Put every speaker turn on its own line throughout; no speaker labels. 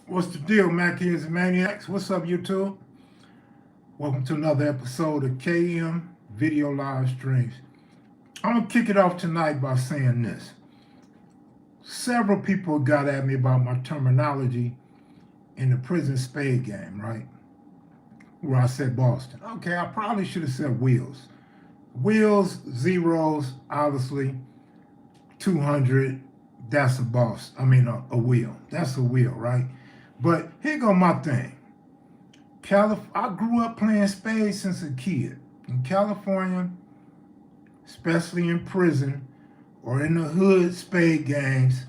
What's the deal, Mackies and Maniacs? What's up, YouTube? Welcome to another episode of KM Video Live Streams. I'm going to kick it off tonight by saying this. Several people got at me about my terminology in the prison spade game, right? Where I said Boston. Okay, I probably should have said wheels. Wheels, zeros, obviously, 200, that's a boss. I mean, a wheel. That's a wheel, right? But here go my thing. I grew up playing spades since a kid. In California, especially in prison or in the hood spade games,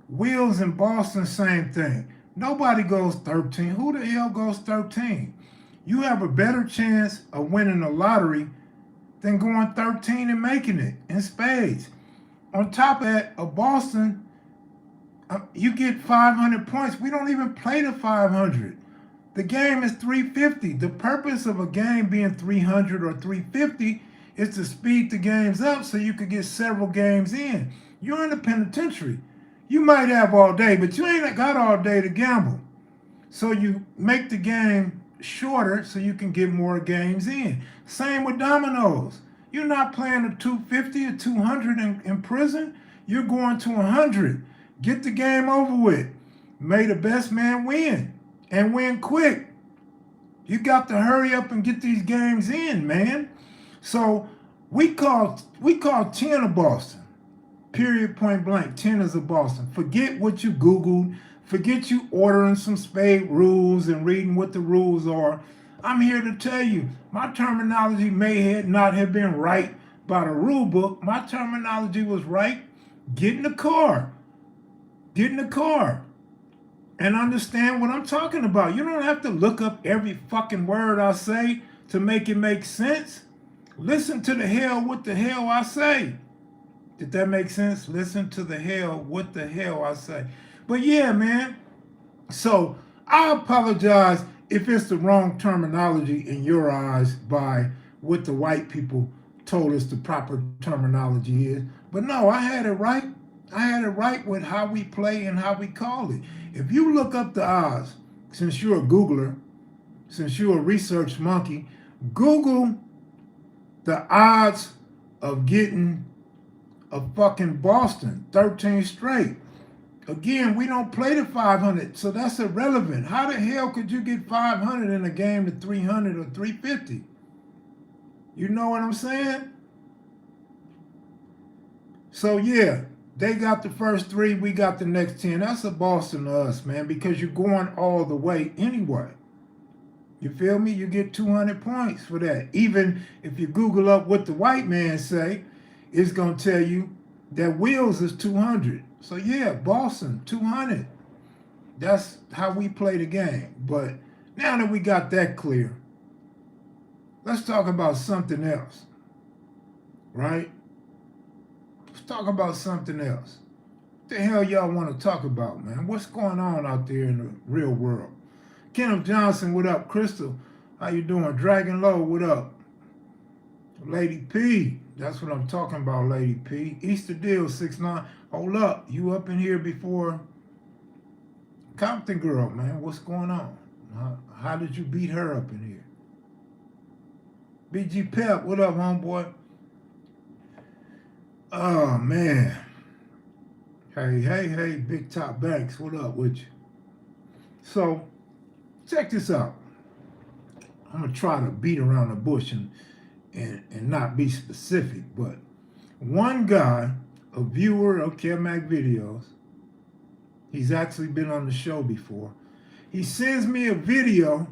wheels in Boston, same thing. Nobody goes 13. Who the hell goes 13? You have a better chance of winning the lottery than going 13 and making it in spades. On top of that, a Boston, you get 500 points. We don't even play the 500. The game is 350. The purpose of a game being 300 or 350 is to speed the games up so you could get several games in. You're in the penitentiary. You might have all day, but you ain't got all day to gamble. So you make the game shorter so you can get more games in. Same with dominoes. You're not playing a 250 or 200 in prison. You're going to 100. Get the game over with. May the best man win. And win quick. You got to hurry up and get these games in, man. So we call 10 a Boston. Period, point blank. 10 is a Boston. Forget what you Googled. Forget you ordering some spade rules and reading what the rules are. I'm here to tell you, my terminology may not have been right by the rule book. My terminology was right. Get in the car. Get in the car. And understand what I'm talking about. You don't have to look up every fucking word I say to make it make sense. Listen to the hell what the hell I say. Did that make sense? Listen to the hell what the hell I say. But yeah, man. So I apologize if it's the wrong terminology in your eyes by what the white people told us the proper terminology is. But no, I had it right. I had it right with how we play and how we call it. If you look up the odds, since you're a Googler, since you're a research monkey, Google the odds of getting a fucking Boston 13 straight. Again, we don't play the 500, so that's irrelevant. How the hell could you get 500 in a game of 300 or 350? You know what I'm saying? So yeah. They got the first 3, we got the next 10. That's a Boston to us, man, because you're going all the way anyway. You feel me? You get 200 points for that. Even if you Google up what the white man say, it's going to tell you that wheels is 200. So yeah, Boston, 200. That's how we play the game. But now that we got that clear, let's talk about something else, right? Let's talk about something else. What the hell y'all want to talk about, man? What's going on out there in the real world? Kenneth Johnson, what up? Crystal, how you doing? Dragon Low, what up? Lady P, that's what I'm talking about, Lady P. Easter Deal 6'9". Hold up, you up in here before Compton Girl, man? What's going on? How did you beat her up in here? BG Pep, what up, homeboy? Oh, man. Hey, Big Top Banks, what up with you? So, check this out. I'm going to try to beat around the bush and not be specific, but one guy, a viewer of kevmacvideos, he's actually been on the show before. He sends me a video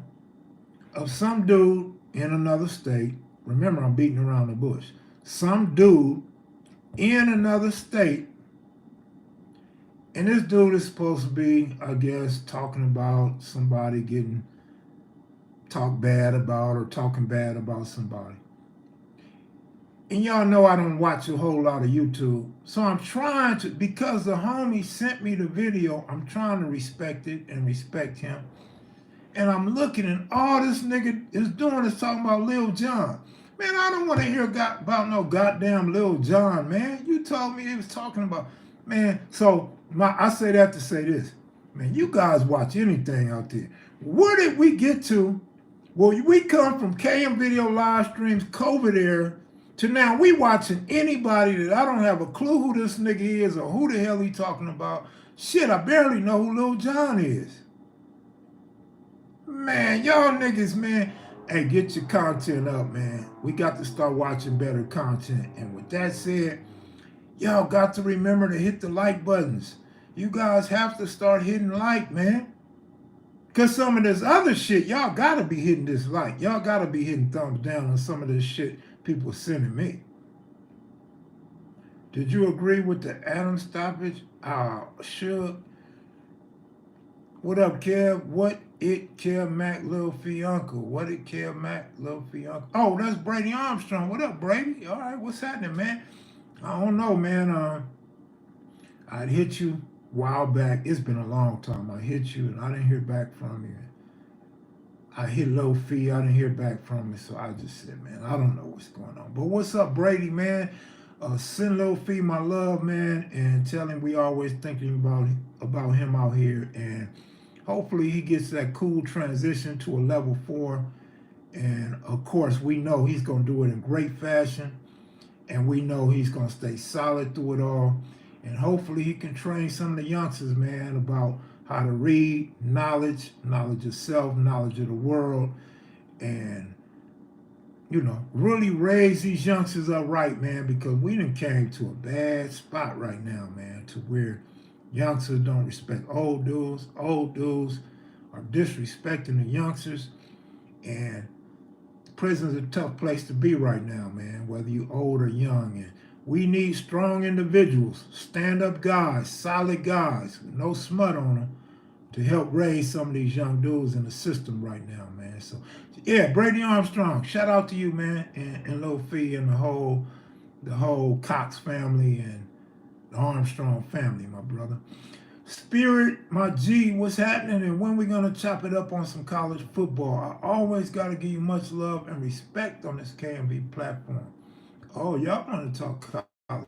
of some dude in another state. Remember, I'm beating around the bush. Some dude in another state, and this dude is supposed to be, I guess, talking about somebody getting talked bad about or talking bad about somebody. And y'all know I don't watch a whole lot of YouTube, so I'm trying to, because the homie sent me the video, I'm trying to respect it and respect him. And I'm looking, and all this nigga is doing is talking about Lil Jon. Man, I don't want to hear about no goddamn Lil Jon, man. You told me he was talking about, man. So I say that to say this. Man, you guys watch anything out there. Where did we get to? Well, we come from KM video live streams, COVID era, to now we watching anybody that I don't have a clue who this nigga is or who the hell he talking about. Shit, I barely know who Lil Jon is. Man, y'all niggas, man. Hey, get your content up, man. We got to start watching better content. And with that said, y'all got to remember to hit the like buttons. You guys have to start hitting like, man. Because some of this other shit, y'all got to be hitting this like. Y'all got to be hitting thumbs down on some of this shit people sending me. Did you agree with the Adam stoppage? Sure. What up, Kev? What it, Kev Mac, Lil Fiuncle? What it, Kev Mac, Lil Fiuncle? Oh, that's Brady Armstrong. What up, Brady? All right, what's happening, man? I don't know, man. I'd hit you a while back. It's been a long time. I hit you, and I didn't hear back from you. I hit Low Fee. I didn't hear back from you, so I just said, man, I don't know what's going on. But what's up, Brady, man? Send Low Fee my love, man, and tell him we always thinking about him out here, and hopefully he gets that cool transition to a level 4. And of course, we know he's going to do it in great fashion. And we know he's going to stay solid through it all. And hopefully he can train some of the youngsters, man, about how to read, knowledge of self, knowledge of the world. And, you know, really raise these youngsters up right, man, because we done came to a bad spot right now, man, to where youngsters don't respect old dudes. Old dudes are disrespecting the youngsters. And prison's a tough place to be right now, man, whether you old or young. And we need strong individuals, stand-up guys, solid guys, with no smut on them, to help raise some of these young dudes in the system right now, man. So, yeah, Brady Armstrong, shout out to you, man, and Lil Fee and the whole Cox family and the Armstrong family, my brother. Spirit, my G, what's happening, and when we gonna chop it up on some college football? I always gotta give you much love and respect on this KMV platform. Oh, y'all wanna talk college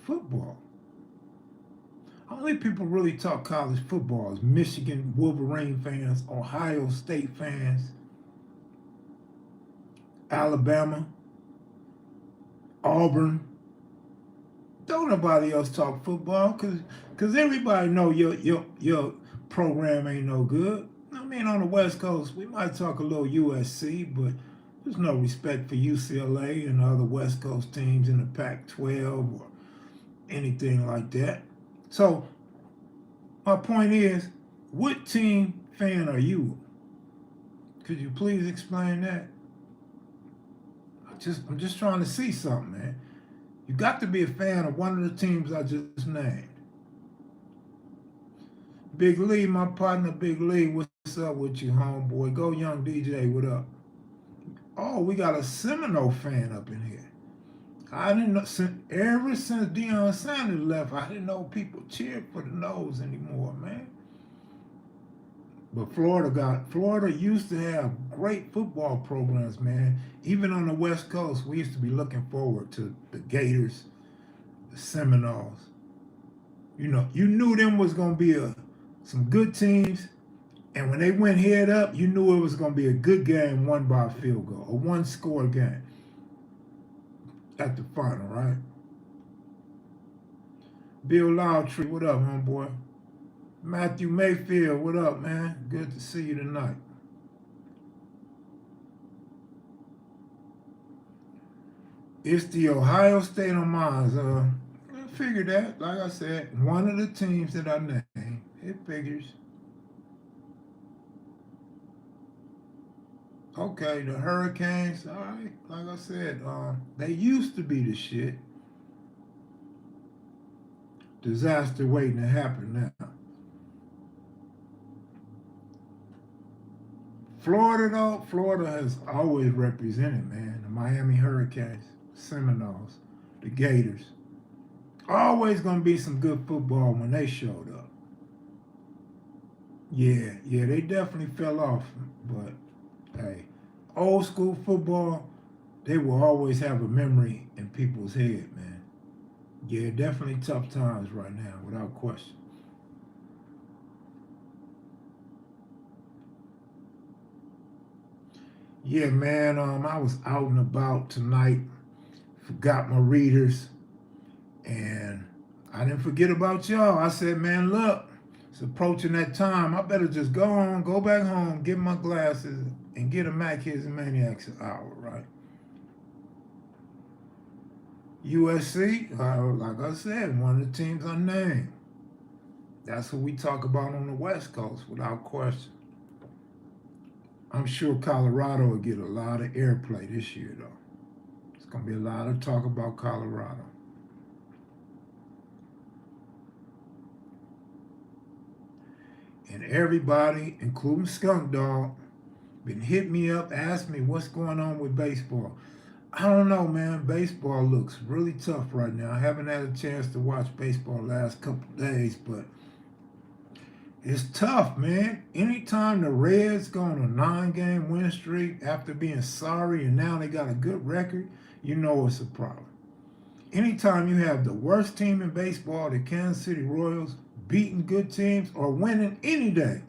football? Only people really talk college football is Michigan Wolverine fans, Ohio State fans, Alabama, Auburn. Don't nobody else talk football because everybody know your program ain't no good. I mean, on the West Coast, we might talk a little USC, but there's no respect for UCLA and the other West Coast teams in the Pac-12 or anything like that. So my point is, what team fan are you? Could you please explain that? I'm just trying to see something, man. You got to be a fan of one of the teams I just named. Big Lee, my partner, Big Lee, what's up with you, homeboy? Go Young DJ, what up? Oh, we got a Seminole fan up in here. I didn't know, ever since Deion Sanders left, I didn't know people cheered for the Noles anymore, man. But Florida used to have great football programs, man. Even on the West Coast, we used to be looking forward to the Gators, the Seminoles. You know, you knew them was going to be some good teams, and when they went head up, you knew it was going to be a good game won by a field goal, a one-score game at the final, right? Bill Loudtree, what up, homeboy? Matthew Mayfield, what up, man? Good to see you tonight. It's the Ohio State on mine. I figured that. Like I said, one of the teams that I named. It figures. Okay, the Hurricanes. All right. Like I said, they used to be the shit. Disaster waiting to happen now. Florida, though, Florida has always represented, man. The Miami Hurricanes, Seminoles, the Gators. Always going to be some good football when they showed up. Yeah, they definitely fell off. But, hey, old school football, they will always have a memory in people's head, man. Yeah, definitely tough times right now, without question. Yeah, man, I was out and about tonight, forgot my readers, and I didn't forget about y'all. I said, man, look, it's approaching that time. I better just go back home, get my glasses, and get a Mac Kids and Maniacs hour, right? USC, like I said, one of the teams I named. That's what we talk about on the West Coast, without question. I'm sure Colorado will get a lot of airplay this year, though. It's going to be a lot of talk about Colorado. And everybody, including Skunk Dog, been hitting me up, asking me what's going on with baseball. I don't know, man. Baseball looks really tough right now. I haven't had a chance to watch baseball the last couple of days, but it's tough, man. Anytime the Reds go on a 9-game win streak after being sorry and now they got a good record, you know it's a problem. Anytime you have the worst team in baseball, the Kansas City Royals, beating good teams or winning any day,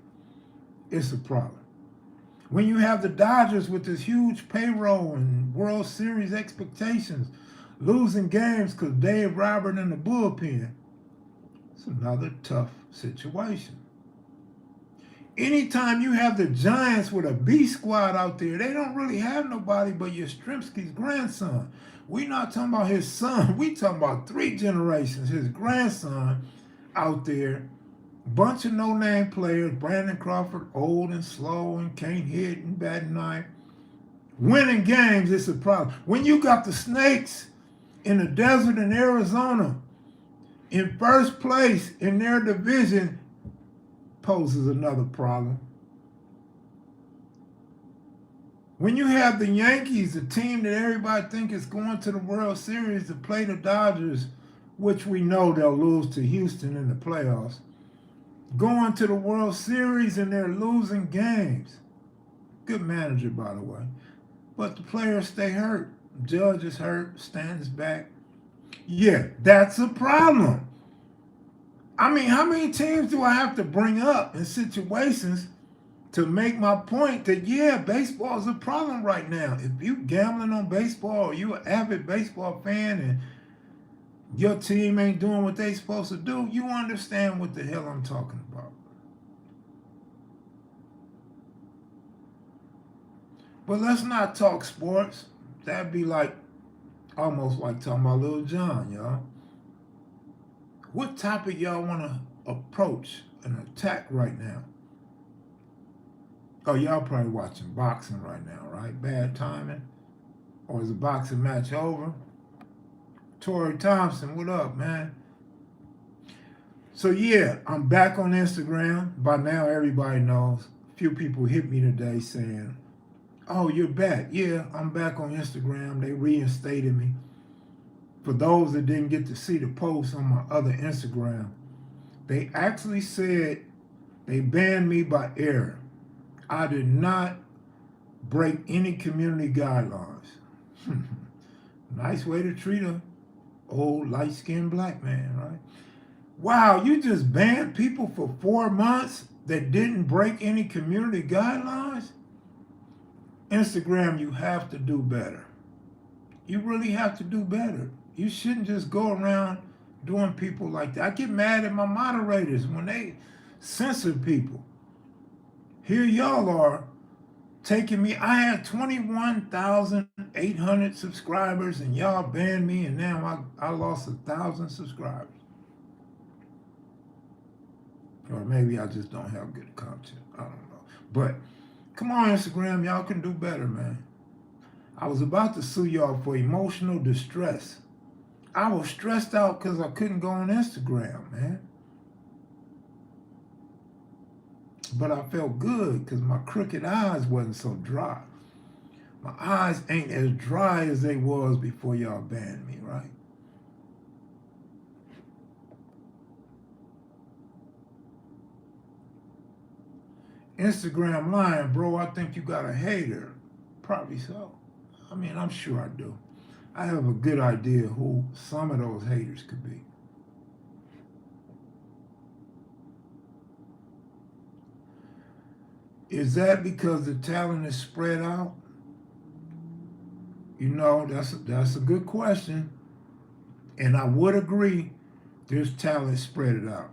it's a problem. When you have the Dodgers with this huge payroll and World Series expectations, losing games because Dave Robert in the bullpen, it's another tough situation. Anytime you have the Giants with a B squad out there, they don't really have nobody but Yastrzemski's grandson. We're not talking about his son. We talking about 3 generations. His grandson out there, bunch of no-name players. Brandon Crawford, old and slow and can't hit and bat ninth. Winning games is a problem. When you got the Snakes in the desert in Arizona in first place in their division, poses another problem. When you have the Yankees, a team that everybody think is going to the World Series to play the Dodgers, which we know they'll lose to Houston in the playoffs, going to the World Series and they're losing games. Good manager, by the way. But the players stay hurt. Judge is hurt, Stanton's back. Yeah, that's a problem. I mean, how many teams do I have to bring up in situations to make my point that, yeah, baseball is a problem right now? If you gambling on baseball or you an avid baseball fan and your team ain't doing what they supposed to do, you understand what the hell I'm talking about. But let's not talk sports. That'd be like almost like talking about Lil Jon, y'all. What topic y'all want to approach and attack right now? Oh, y'all probably watching boxing right now, right? Bad timing? Or is the boxing match over? Torrey Thompson, what up, man? So yeah, I'm back on Instagram. By now, everybody knows. A few people hit me today saying, oh, you're back. Yeah, I'm back on Instagram. They reinstated me. For those that didn't get to see the post on my other Instagram, they actually said they banned me by error. I did not break any community guidelines. Nice way to treat a old light-skinned black man, right? Wow, you just banned people for 4 months that didn't break any community guidelines? Instagram, you have to do better. You really have to do better. You shouldn't just go around doing people like that. I get mad at my moderators when they censor people. Here y'all are taking me. I had 21,800 subscribers and y'all banned me and now I lost 1,000 subscribers. Or maybe I just don't have good content. I don't know. But come on, Instagram, y'all can do better, man. I was about to sue y'all for emotional distress. I was stressed out because I couldn't go on Instagram, man. But I felt good because my crooked eyes wasn't so dry. My eyes ain't as dry as they was before y'all banned me, right? Instagram lying, bro, I think you got a hater. Probably so. I mean, I'm sure I do. I have a good idea who some of those haters could be. Is that because the talent is spread out? You know, that's a good question. And I would agree there's talent spread it out.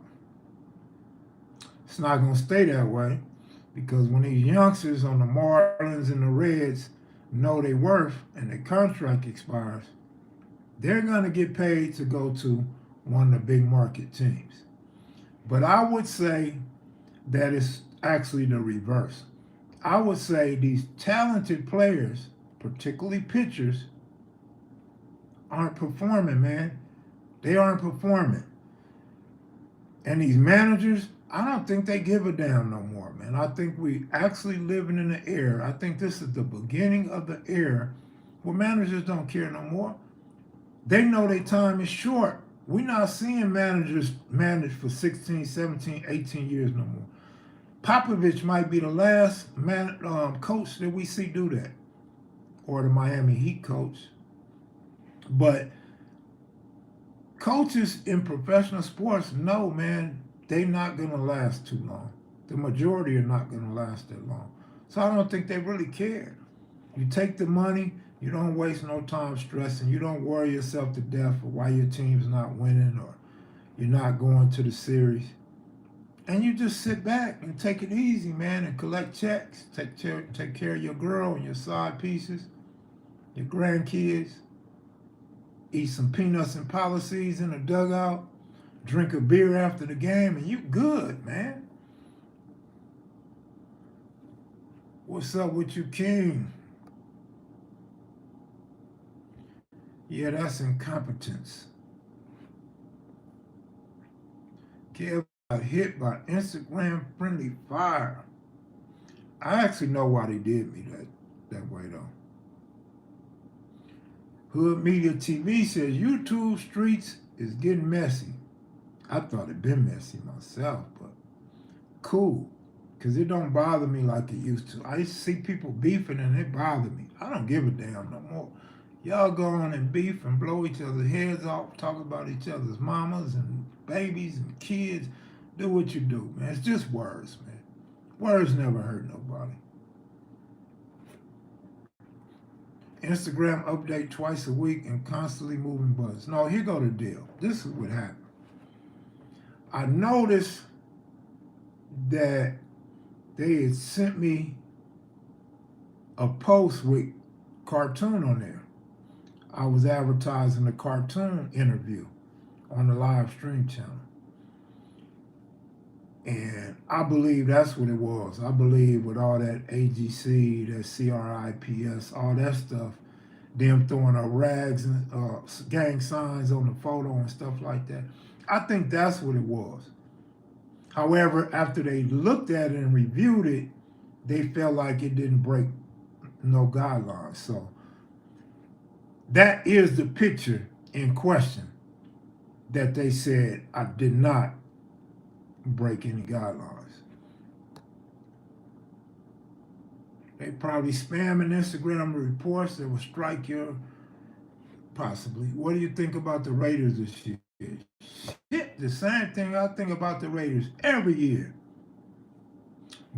It's not going to stay that way because when these youngsters on the Marlins and the Reds know their worth and their contract expires, they're going to get paid to go to one of the big market teams. But I would say that it's actually the reverse. I would say these talented players, particularly pitchers, aren't performing, man. They aren't performing. And these managers, I don't think they give a damn no more, man. I think we actually living in an era. I think this is the beginning of the era where managers don't care no more. They know their time is short. We're not seeing managers manage for 16, 17, 18 years no more. Popovich might be the last coach that we see do that, or the Miami Heat coach. But coaches in professional sports know, man, they're not going to last too long. The majority are not going to last that long. So I don't think they really care. You take the money, you don't waste no time stressing. You don't worry yourself to death for why your team's not winning or you're not going to the series. And you just sit back and take it easy, man, and collect checks. Take care of your girl and your side pieces, your grandkids. Eat some peanuts and policies in the dugout. Drink a beer after the game, and you good, man. What's up with you, King? Yeah, that's incompetence. Kev got hit by Instagram-friendly fire. I actually know why they did me that way, though. Hood Media TV says YouTube streets is getting messy. I thought it'd been messy myself, but cool. Because it don't bother me like it used to. I used to see people beefing and it bothered me. I don't give a damn no more. Y'all go on and beef and blow each other's heads off, talk about each other's mamas and babies and kids. Do what you do, man. It's just words, man. Words never hurt nobody. Instagram update twice a week and constantly moving buttons. No, here go the deal. This is what happened. I noticed that they had sent me a post with cartoon on there. I was advertising a cartoon interview on the live stream channel. And I believe that's what it was. I believe with all that AGC, that CRIPS, all that stuff, them throwing up rags and gang signs on the photo and stuff like that. I think that's what it was. However, after they looked at it and reviewed it, they felt like it didn't break no guidelines. So that is the picture in question that they said I did not break any guidelines. They probably spamming Instagram reports that will strike your, possibly. What do you think about the Raiders this year? Shit, the same thing I think about the Raiders every year.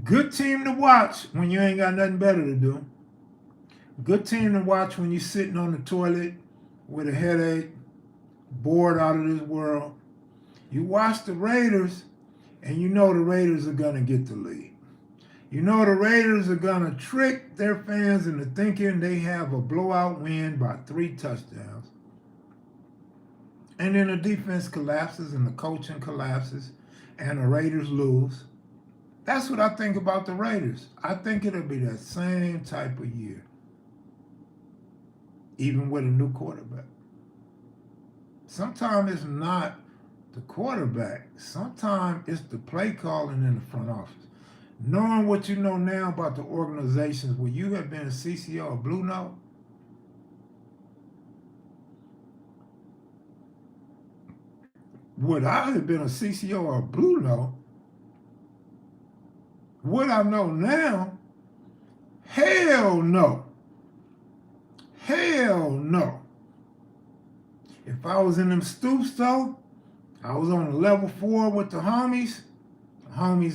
Good team to watch when you ain't got nothing better to do. Good team to watch when you're sitting on the toilet with a headache, bored out of this world. You watch the Raiders, and you know the Raiders are going to get the lead. You know the Raiders are going to trick their fans into thinking they have a blowout win by 3 touchdowns. And then the defense collapses and the coaching collapses and the Raiders lose. That's what I think about the Raiders. I think it'll be that same type of year, even with a new quarterback. Sometimes it's not the quarterback. Sometimes it's the play calling in the front office. Knowing what you know now about the organizations where you have been a CCO or Blue Note, would I have been a CCO or a Blue Note? What I know now? Hell no. Hell no. If I was in them stoops though, I was on a level 4 with the homies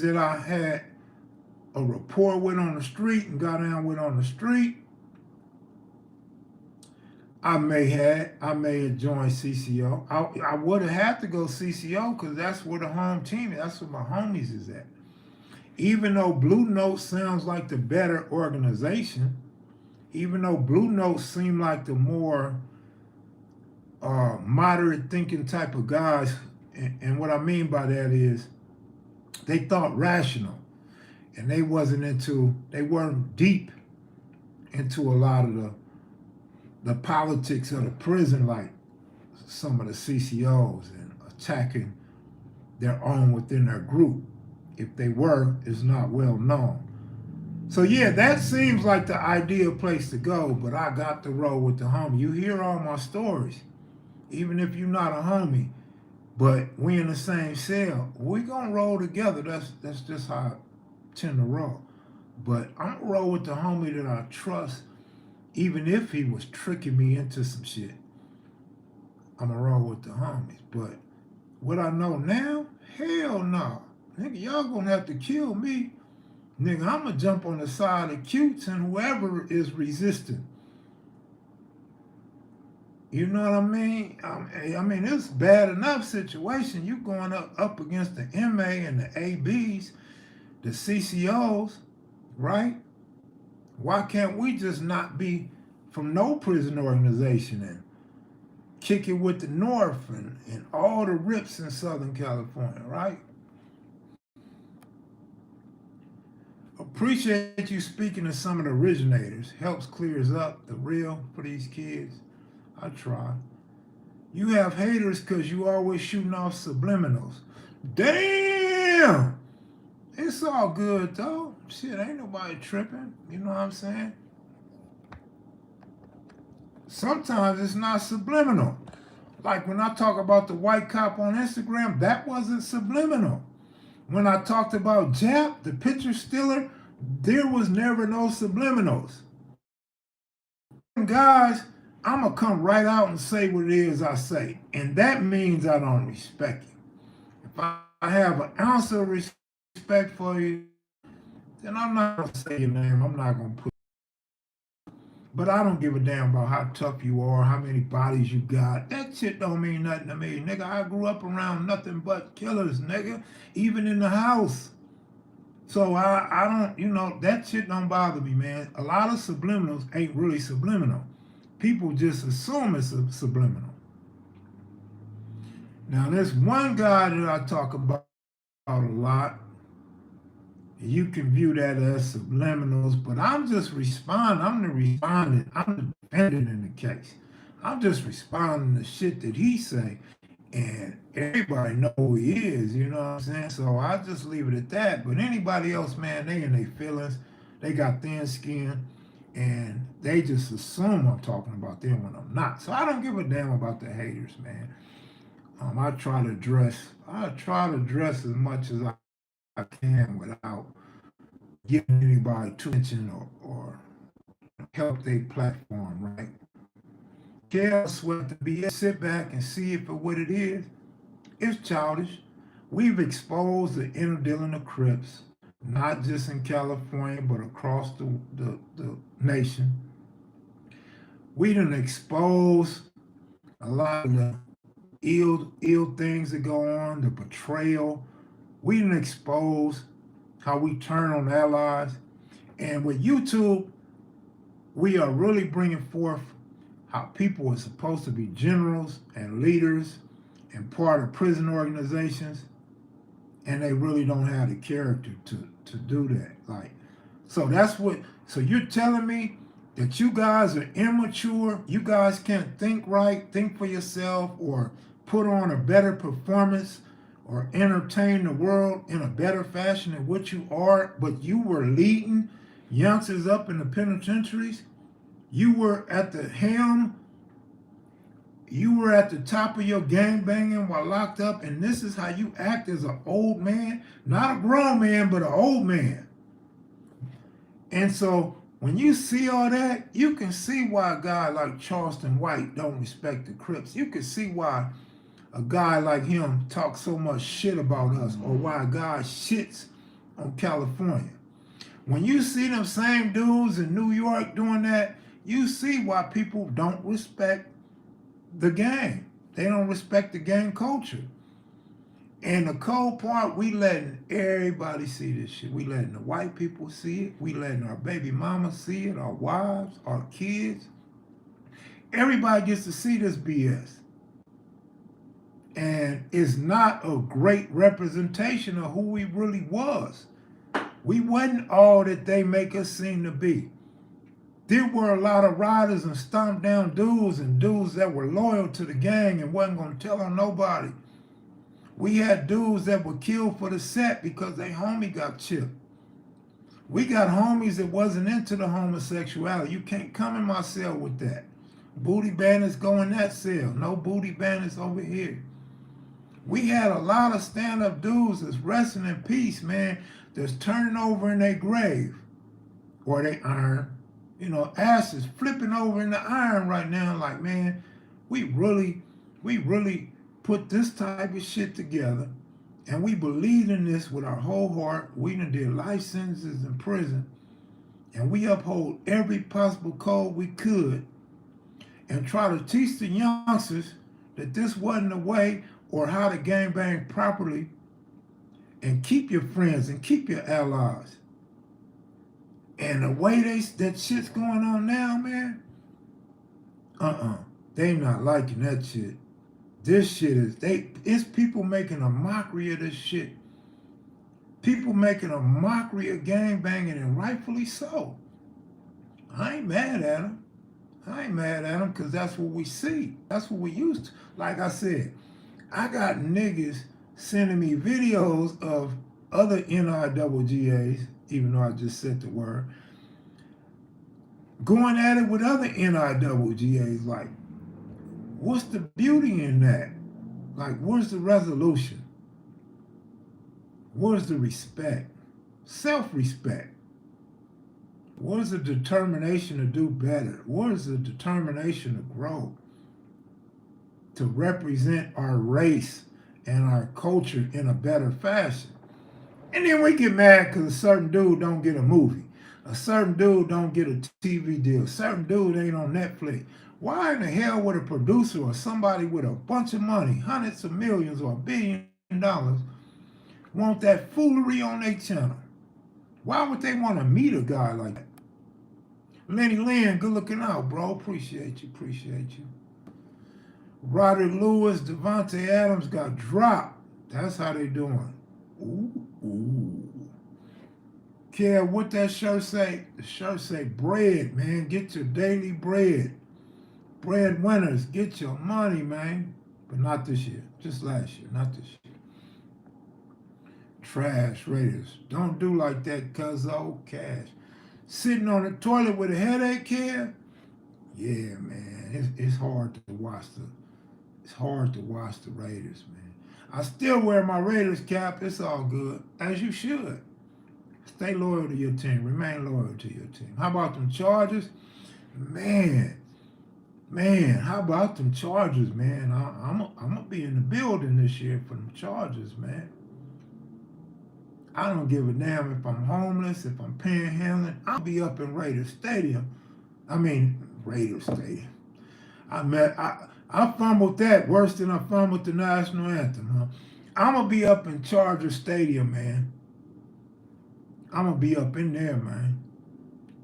that I had a rapport with on the street and got down with on the street. I may have joined CCO. I would have had to go CCO because that's where the home team is. That's where my homies is at. Even though Blue Note sounds like the better organization, even though Blue Note seem like the more moderate thinking type of guys, and what I mean by that is they thought rational, and they weren't deep into a lot of the politics of the prison like some of the CCOs and attacking their own within their group. If they were, it's not well known. So yeah, that seems like the ideal place to go, but I got to roll with the homie. You hear all my stories, even if you're not a homie, but we in the same cell. We gonna roll together. That's just how I tend to roll. But I'm gonna roll with the homie that I trust, even if he was tricking me into some shit. I'm gonna roll with the homies. But what I know now, hell no. Nigga, y'all gonna have to kill me. Nigga, I'm gonna jump on the side of cutes and whoever is resistant. You know what I mean? I mean, it's bad enough situation. You going up against the MA and the ABs, the CCOs, right? Why can't we just not be from no prison organization and kick it with the North and all the rips in Southern California, right? Appreciate you speaking to some of the originators. Helps clears up the real for these kids. I try. You have haters because you always shooting off subliminals. Damn! It's all good though. Shit, ain't nobody tripping. You know what I'm saying? Sometimes it's not subliminal. Like when I talk about the white cop on Instagram, that wasn't subliminal. When I talked about Jap, the picture stealer, there was never no subliminals. Guys, I'm going to come right out and say what it is I say. And that means I don't respect you. If I have an ounce of respect for you, then I'm not going to say your name. I'm not going to put. But I don't give a damn about how tough you are, how many bodies you got. That shit don't mean nothing to me. Nigga, I grew up around nothing but killers, nigga. Even in the house. So I don't, that shit don't bother me, man. A lot of subliminals ain't really subliminal. People just assume it's subliminal. Now, there's one guy that I talk about a lot. You can view that as subliminals, but I'm just responding. I'm the respondent. I'm the defendant in the case. I'm just responding to shit that he say. And everybody know who he is, you know what I'm saying? So I just leave it at that. But anybody else, man, they in their feelings. They got thin skin. And they just assume I'm talking about them when I'm not. So I don't give a damn about the haters, man. I try to dress as much as I can without giving anybody too attention or help their platform, right? Can't sweat the BS. Sit back and see it for what it is. It's childish. We've exposed the inner dealing of Crips, not just in California, but across the nation. We done exposed a lot of the ill things that go on, the betrayal. We done exposed how we turn on allies. And with YouTube, we are really bringing forth how people are supposed to be generals and leaders and part of prison organizations, and they really don't have the character to do that. So you're telling me that you guys are immature, you guys can't think right, think for yourself, or put on a better performance or entertain the world in a better fashion than what you are, but you were leading youngsters up in the penitentiaries. You were at the helm. You were at the top of your gang banging while locked up, and this is how you act as an old man, not a grown man, but an old man. And so when you see all that, you can see why a guy like Charleston White don't respect the Crips. You can see why a guy like him talks so much shit about us, or why a guy shits on California. When you see them same dudes in New York doing that, You see why people don't respect the game. They don't respect the game culture. And the cold part, we letting everybody see this shit. We letting the white people see it. We letting our baby mamas see it, our wives, our kids. Everybody gets to see this BS. And it's not a great representation of who we really was. We wasn't all that they make us seem to be. There were a lot of riders and stomped down dudes and dudes that were loyal to the gang and wasn't going to tell on nobody. We had dudes that were killed for the set because their homie got chipped. We got homies that wasn't into the homosexuality. You can't come in my cell with that. Booty bandits go in that cell. No booty bandits over here. We had a lot of stand-up dudes that's resting in peace, man, that's turning over in their grave or they iron. You know, asses flipping over in the iron right now. Like, man, we really put this type of shit together, and we believed in this with our whole heart. We done did life sentences in prison, and we uphold every possible code we could, and try to teach the youngsters that this wasn't the way or how to gangbang properly, and keep your friends and keep your allies. And the way that shit's going on now, man, they not liking that shit. This shit it's people making a mockery of this shit. People making a mockery of gangbanging, and rightfully so. I ain't mad at them. I ain't mad at them because that's what we see. That's what we used to. Like I said, I got niggas sending me videos of other NIWGAs, even though I just said the word, going at it with other NIWGAs. Like, what's the beauty in that? Like, where's the resolution? Where's the respect? Self-respect. Where's the determination to do better? Where's the determination to grow? To represent our race and our culture in a better fashion. And then we get mad because a certain dude don't get a movie. A certain dude don't get a TV deal. A certain dude ain't on Netflix. Why in the hell would a producer or somebody with a bunch of money, hundreds of millions or $1 billion, want that foolery on their channel? Why would they want to meet a guy like that? Lenny Lynn, good looking out, bro. Appreciate you, appreciate you. Roderick Lewis, Devontae Adams got dropped. That's how they doing. Ooh. Kev, what that shirt say? The shirt say bread, man. Get your daily bread. Breadwinners, get your money, man. But not this year. Just last year, not this year. Trash Raiders. Don't do like that, cuzzo. Cash. Sitting on the toilet with a headache, Kev? Yeah, man. It's hard to watch the Raiders, man. I still wear my Raiders cap. It's all good. As you should. Stay loyal to your team. Remain loyal to your team. How about them Chargers? Man, how about them Chargers, man? I'm going to be in the building this year for them Chargers, man. I don't give a damn if I'm homeless, if I'm panhandling. I'll be up in Raiders Stadium. Raiders Stadium. I fumbled that worse than I fumbled the national anthem, huh? I'm going to be up in Charger Stadium, man. I'm going to be up in there, man.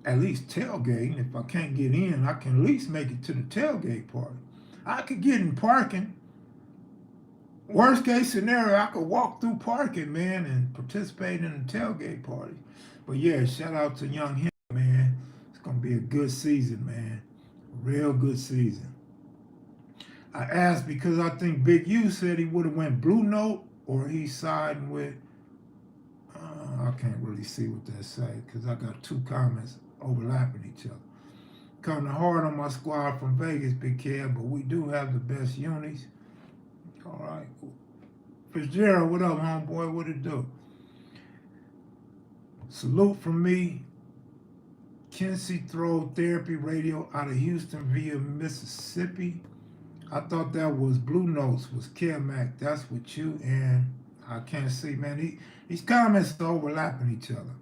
At least tailgating. If I can't get in, I can at least make it to the tailgate party. I could get in parking. Worst case scenario, I could walk through parking, man, and participate in the tailgate party. But yeah, shout out to Young Henry, man. It's going to be a good season, man. A real good season. I asked because I think Big U said he would have went Blue Note or he's siding with, I can't really see what that say because I got two comments overlapping each other. Coming hard on my squad from Vegas, Big Kev, but we do have the best unis. All right. Fitzgerald, what up, homeboy? What it do? Salute from me. Kinsey Throw Therapy Radio out of Houston via Mississippi. I thought that was Blue Notes, was Kevmac. That's with you, and I can't see, man. These comments are overlapping each other.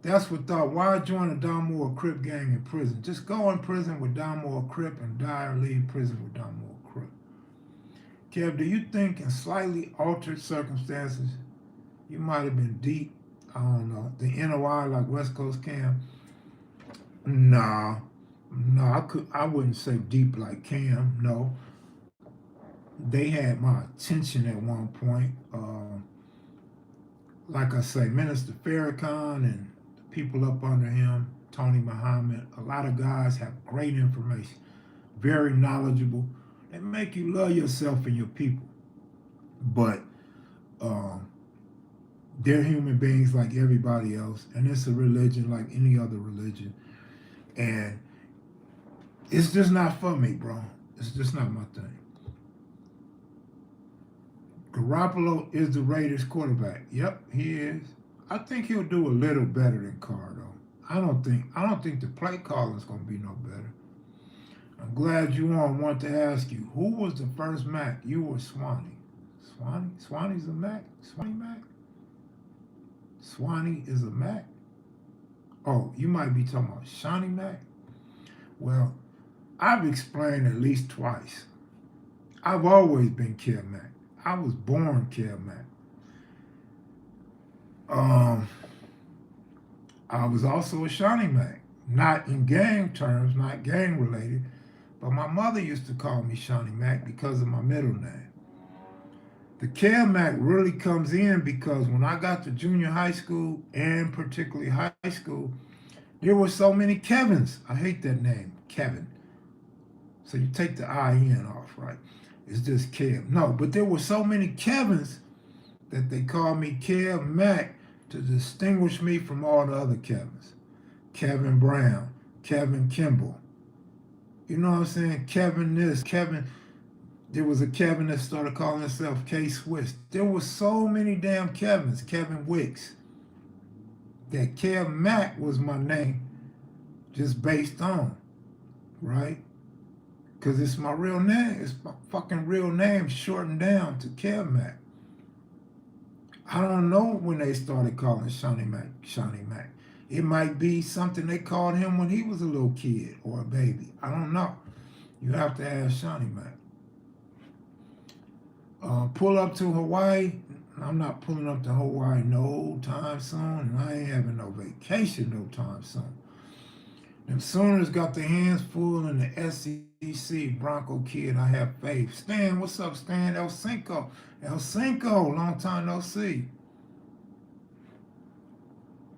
That's what thought. Why join a Damo or Crip gang in prison? Just go in prison with Damo or Crip and die or leave prison with Damo or Crip. Kev, do you think in slightly altered circumstances you might have been deep? I don't know. The NOI like West Coast Cam? Nah. No, I wouldn't say deep like Cam, no. They had my attention at one point. Like I say, Minister Farrakhan and the people up under him, Tony Muhammad, a lot of guys have great information, very knowledgeable. They make you love yourself and your people. But they're human beings like everybody else, and it's a religion like any other religion. And it's just not for me, bro. It's just not my thing. Garoppolo is the Raiders quarterback. Yep, he is. I think he'll do a little better than Carr, though. I don't think the play calling is gonna be no better. I'm glad you on. Want to ask you, who was the first Mac? You or Swanee? Swanee? Swanee's a Mac? Swanee Mac? Swanee is a Mac? Oh, you might be talking about Shawnee Mac? Well, I've explained at least twice. I've always been Kev Mac. I was born Kev Mac. I was also a Shawnee Mac. Not in gang terms, not gang related, but my mother used to call me Shawnee Mac because of my middle name. The Kev Mac really comes in because when I got to junior high school and particularly high school, there were so many Kevins. I hate that name, Kevin. So you take the I-N off, right? It's just Kev. No, but there were so many Kevins that they called me Kev Mac to distinguish me from all the other Kevins. Kevin Brown, Kevin Kimball. You know what I'm saying? Kevin this, Kevin. There was a Kevin that started calling himself K Swiss. There were so many damn Kevins, Kevin Wicks, that Kev Mac was my name just based on, right? Because it's my real name. It's my fucking real name shortened down to Kev Mac. I don't know when they started calling Shawnee Mac Shawnee Mac. It might be something they called him when he was a little kid or a baby. I don't know. You have to ask Shawnee Mac. Pull up to Hawaii. I'm not pulling up to Hawaii no time soon, and I ain't having no vacation no time soon. Them Sooners got their hands full in the SEC Bronco kid. I have faith. Stan, what's up, Stan? El Cinco. El Cinco, long time no see.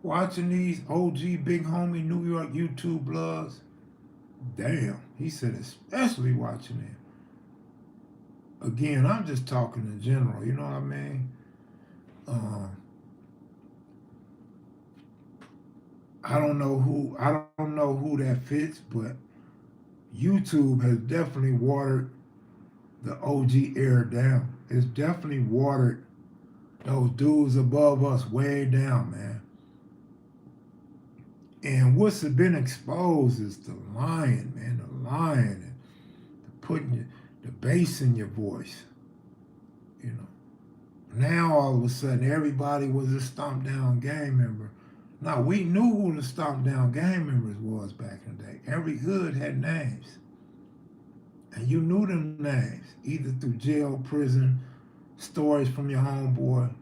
Watching these OG big homie New York YouTube blogs. Damn, he said especially watching it. Again, I'm just talking in general, you know what I mean? I don't know who that fits, but YouTube has definitely watered the OG era down. It's definitely watered those dudes above us way down, man. And what's been exposed is the lying, man, the lying and putting the bass in your voice, you know. Now all of a sudden everybody was a Stomp Down gang member. Now we knew who the Stomp Down gang members was back in the day. Every hood had names. And you knew them names, either through jail, prison, stories from your homeboy,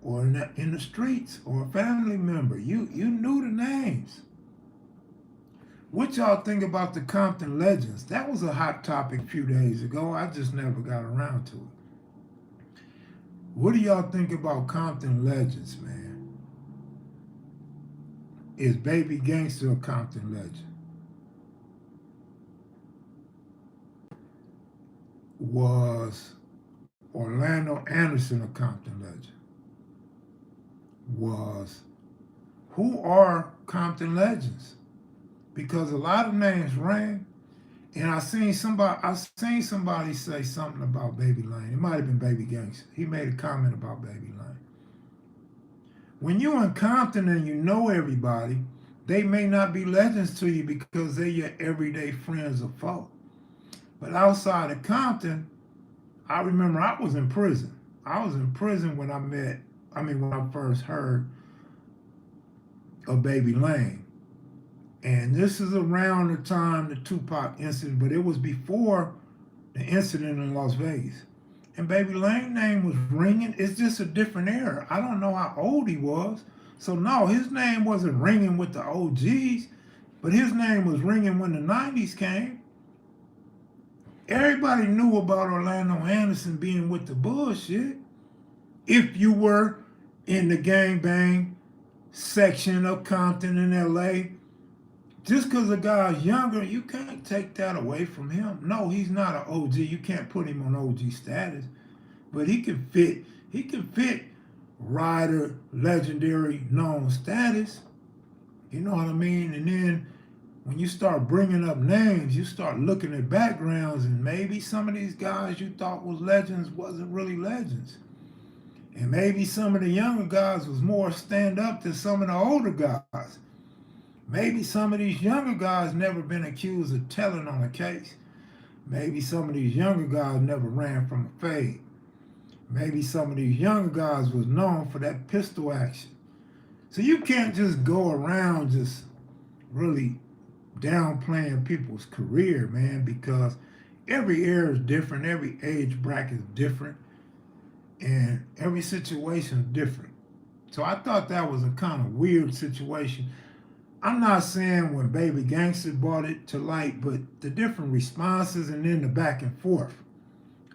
or in the streets, or a family member. You knew the names. What y'all think about the Compton Legends? That was a hot topic a few days ago. I just never got around to it. What do y'all think about Compton Legends, man? Is Baby Gangster a Compton legend? Was Orlando Anderson a Compton legend? Who are Compton legends? Because a lot of names rang, and I seen somebody say something about Baby Lane. It might have been Baby Gangster. He made a comment about Baby Lane. When you're in Compton and you know everybody, they may not be legends to you because they're your everyday friends or foe. But outside of Compton, I remember I was in prison. I was in prison when I first heard of Baby Lane. And this is around the time the Tupac incident, but it was before the incident in Las Vegas. And Baby Lane's name was ringing. It's just a different era. I don't know how old he was. So no, his name wasn't ringing with the OGs, but his name was ringing when the 90s came. Everybody knew about Orlando Anderson being with the bullshit. If you were in the gangbang section of Compton in LA, just because a guy's younger, you can't take that away from him. No, he's not an OG. You can't put him on OG status. But he can fit Ryder, legendary, known status. You know what I mean? And then when you start bringing up names, you start looking at backgrounds, and maybe some of these guys you thought was legends wasn't really legends. And maybe some of the younger guys was more stand up than some of the older guys. Maybe some of these younger guys never been accused of telling on a case. Maybe some of these younger guys never ran from a fade. Maybe some of these younger guys was known for that pistol action. So you can't just go around just really downplaying people's career, man, because every era is different, every age bracket is different, and every situation is different. So I thought that was a kind of weird situation. I'm not saying when Baby Gangster brought it to light, but the different responses and then the back and forth,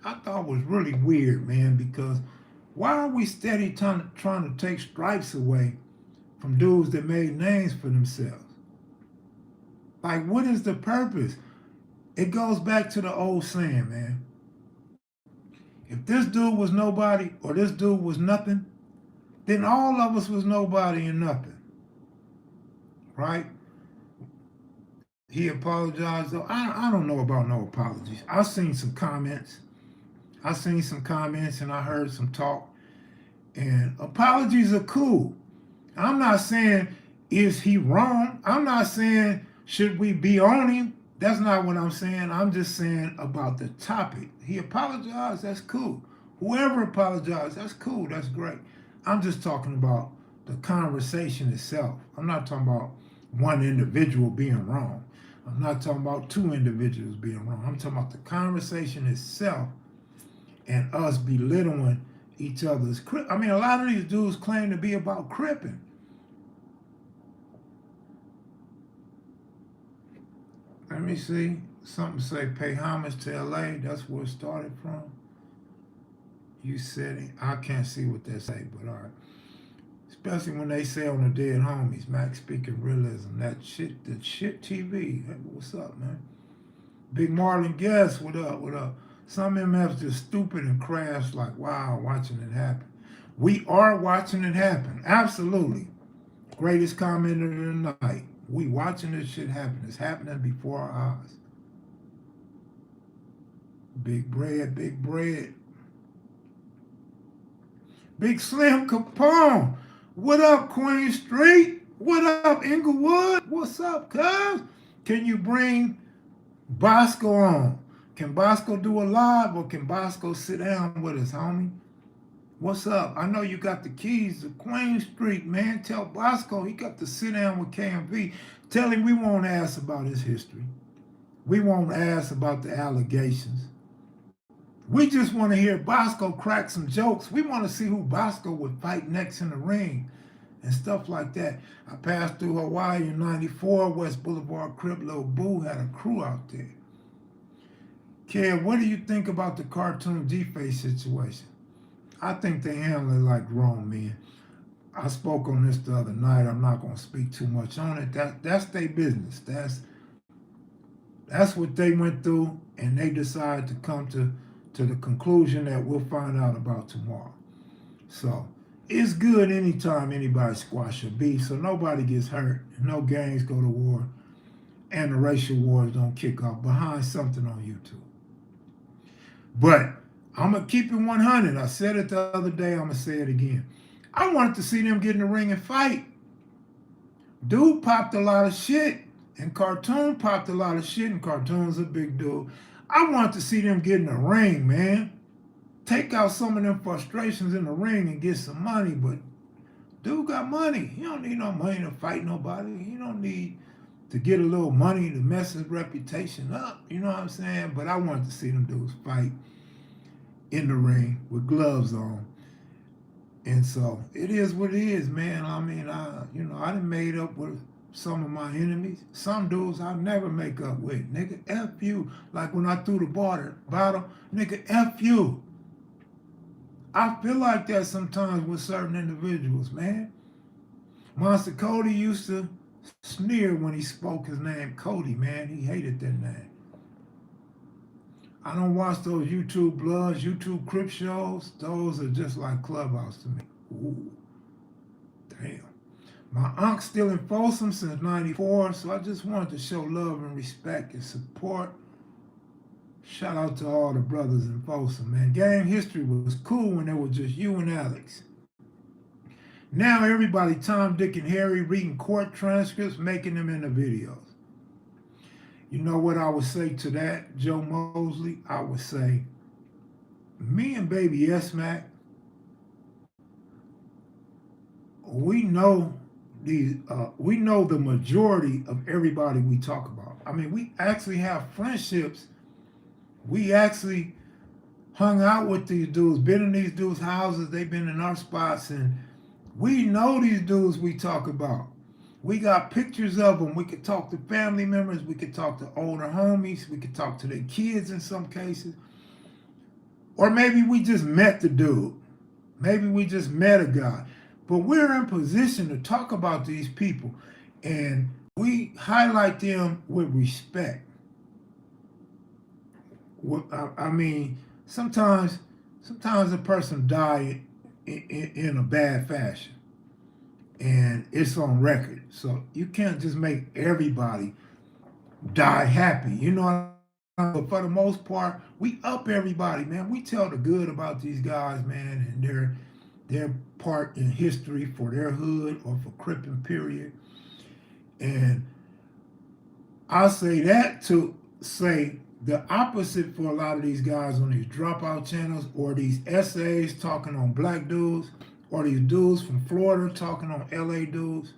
I thought was really weird, man, because why are we steady trying to take stripes away from dudes that made names for themselves? Like, what is the purpose? It goes back to the old saying, man. If this dude was nobody or this dude was nothing, then all of us was nobody and nothing. Right? He apologized, though. I don't know about no apologies. I've seen some comments. And I heard some talk. And apologies are cool. I'm not saying, is he wrong? I'm not saying, should we be on him? That's not what I'm saying. I'm just saying about the topic. He apologized, that's cool. Whoever apologized, that's cool, that's great. I'm just talking about the conversation itself. I'm not talking about one individual being wrong. I'm not talking about two individuals being wrong. I'm talking about the conversation itself and us belittling each other's crip. I mean, a lot of these dudes claim to be about cripping. Let me see. Something say pay homage to LA. That's where it started from. You said it. I can't see what they say, but all right. Especially when they say on the Dead Homies, Max speaking realism. That shit TV. Hey, what's up, man? Big Marlon Guest, what up, what up? Some MFs just stupid and crash like, wow, watching it happen. We are watching it happen. Absolutely. Greatest commenter of the night. We watching this shit happen. It's happening before our eyes. Big bread, big bread. Big Slim Capone. What up, Queen Street? What up, Inglewood? What's up, cuz? Can you bring Bosco on? Can Bosco do a live or can Bosco sit down with us, homie? What's up? I know you got the keys to Queen Street, man. Tell Bosco he got to sit down with KMV. Tell him we won't ask about his history. We won't ask about the allegations. We just want to hear Bosco crack some jokes. We want to see who Bosco would fight next in the ring and stuff like that. I passed through Hawaii in '94. West Boulevard Crip, Lil Boo had a crew out there. Kev, what do you think about the cartoon G-Face situation? I think they handle it like grown men. I spoke on this the other night. I'm not going to speak too much on it. That's their business. That's what they went through, and they decided to come to the conclusion that we'll find out about tomorrow. So it's good anytime anybody squash a beef, so nobody gets hurt, no gangs go to war, and the racial wars don't kick off behind something on YouTube. But I'm going to keep it 100. I said it the other day. I'm going to say it again. I wanted to see them get in the ring and fight. Dude popped a lot of shit, and Cartoon popped a lot of shit, and Cartoon's a big dude. I wanted to see them get in the ring, man. Take out some of them frustrations in the ring and get some money, but Dude got money. He don't need no money to fight nobody. He don't need to get a little money to mess his reputation up. You know what I'm saying? But I wanted to see them dudes fight in the ring with gloves on. And so it is what it is, man. I mean, I done made up with some of my enemies. Some dudes I'll never make up with. Nigga, F you. Like when I threw the bottle, nigga, F you. I feel like that sometimes with certain individuals, man. Monster Cody used to sneer when he spoke his name Cody, man. He hated that name. I don't watch those YouTube Bloods, YouTube Crip shows. Those are just like Clubhouse to me. Ooh, damn. My unc's still in Folsom since '94, so I just wanted to show love and respect and support. Shout out to all the brothers in Folsom, man. Gang history was cool when it was just you and Alex. Now everybody, Tom, Dick, and Harry, reading court transcripts, making them into videos. You know what I would say to that, Joe Mosley? I would say, me and baby S-Mac, we know the majority of everybody we talk about. I mean, we actually have friendships. We actually hung out with these dudes, been in these dudes' houses, they've been in our spots, and we know these dudes we talk about. We got pictures of them. We could talk to family members. We could talk to older homies. We could talk to their kids in some cases. Or maybe we just met the dude. Maybe we just met a guy. But we're in position to talk about these people. And we highlight them with respect. I mean, sometimes a person died in a bad fashion. And it's on record. So you can't just make everybody die happy. You know, but for the most part, we up everybody, man. We tell the good about these guys, man, and their part in history for their hood or for Crippin' period. And I say that to say the opposite for a lot of these guys on these dropout channels or these essays talking on black dudes, or these dudes from Florida talking on LA dudes.